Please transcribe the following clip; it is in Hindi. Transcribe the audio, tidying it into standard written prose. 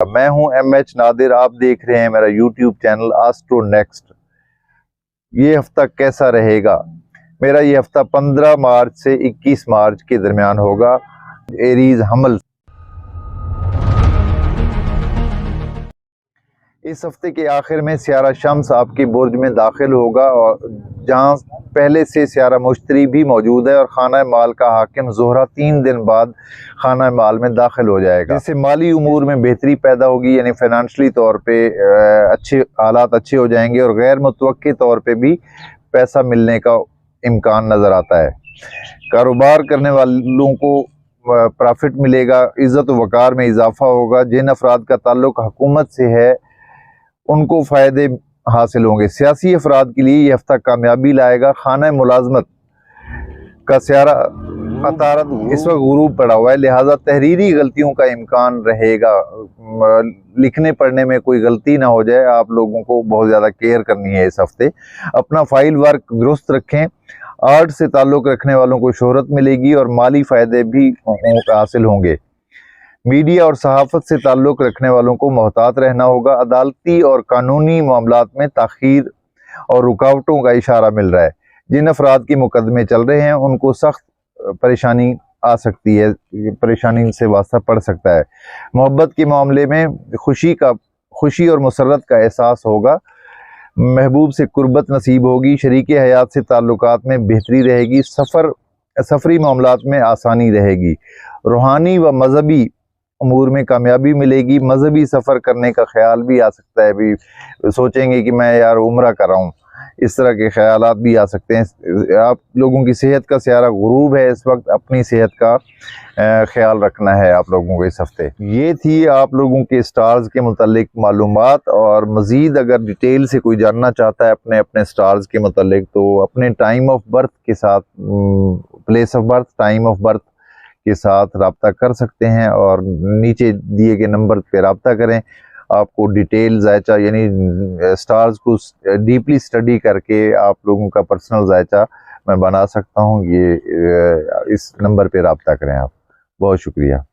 मैं हूं MH नादिर। आप देख रहे हैं मेरा YouTube चैनल एस्ट्रो नेक्स्ट। ये हफ्ता कैसा रहेगा? मेरा ये हफ्ता 15 मार्च से 21 मार्च के दरमियान होगा। एरीज हमल। इस हफ्ते के आखिर में सियारा शम्स आपके बुर्ज में दाखिल होगा, और जहां पहले से सियारा मुश्तरी भी मौजूद है, और खाना माल का हाकिम ज़ोहरा 3 दिन बाद खाना माल में दाखिल हो जाएगा, जिससे माली उमूर में बेहतरी पैदा होगी। यानी फाइनेंशली तौर पे अच्छे हालात अच्छे हो जाएंगे, और गैर मुतवक्की तौर पे भी पैसा मिलने का इम्कान नज़र आता है। कारोबार करने वालों को प्रॉफिट मिलेगा, इज़्ज़त वक़ार में इजाफा होगा। जिन अफराद का ताल्लुक हुकूमत से है उनको फ़ायदे हासिल होंगे। सियासी अफराद के लिए ये हफ्ता कामयाबी लाएगा। खाना मुलाजमत का सियारा अतारत इस वक्त गुरूब पड़ा हुआ है, लिहाजा तहरीरी गलतियों का इम्कान रहेगा। लिखने पढ़ने में कोई गलती ना हो जाए, आप लोगों को बहुत ज़्यादा केयर करनी है इस हफ्ते। अपना फाइल वर्क दुरुस्त रखें। आर्ट से ताल्लुक़ रखने वालों को शोहरत मिलेगी और माली फ़ायदे भी हासिल होंगे। मीडिया और सहाफ़त से ताल्लुक़ रखने वालों को मोहतात रहना होगा। अदालती और कानूनी मामलात में ताख़ीर और रुकावटों का इशारा मिल रहा है। जिन अफराद के मुकदमे चल रहे हैं उनको सख्त परेशानी आ सकती है, परेशानी से वास्ता पड़ सकता है। मोहब्बत के मामले में खुशी और मुसर्रत का एहसास होगा। महबूब से कुर्बत नसीब होगी। शरीक हयात से ताल्लुकात में बेहतरी रहेगी। सफरी मामलात में आसानी रहेगी। रूहानी व मजहबी अमूर में कामयाबी मिलेगी। मजहबी सफ़र करने का ख्याल भी आ सकता है। भी सोचेंगे कि मैं यार उम्रा कर रहा हूँ, इस तरह के ख्यालात भी आ सकते हैं। आप लोगों की सेहत का सियारा गुरूब है इस वक्त। अपनी सेहत का ख्याल रखना है आप लोगों को इस हफ्ते। ये थी आप लोगों के स्टार्स के मुतालिक मालूमात, और मज़ीद अगर डिटेल से कोई जानना चाहता है अपने स्टार्स के मुतालिक, तो अपने टाइम ऑफ बर्थ के साथ, place of birth, time of birth के साथ रब्ता कर सकते हैं, और नीचे दिए गए नंबर पे रब्ता करें। आपको डिटेल जायचा यानी स्टार्स को डीपली स्टडी करके आप लोगों का पर्सनल जायचा मैं बना सकता हूँ। ये इस नंबर पे रब्ता करें आप। बहुत शुक्रिया।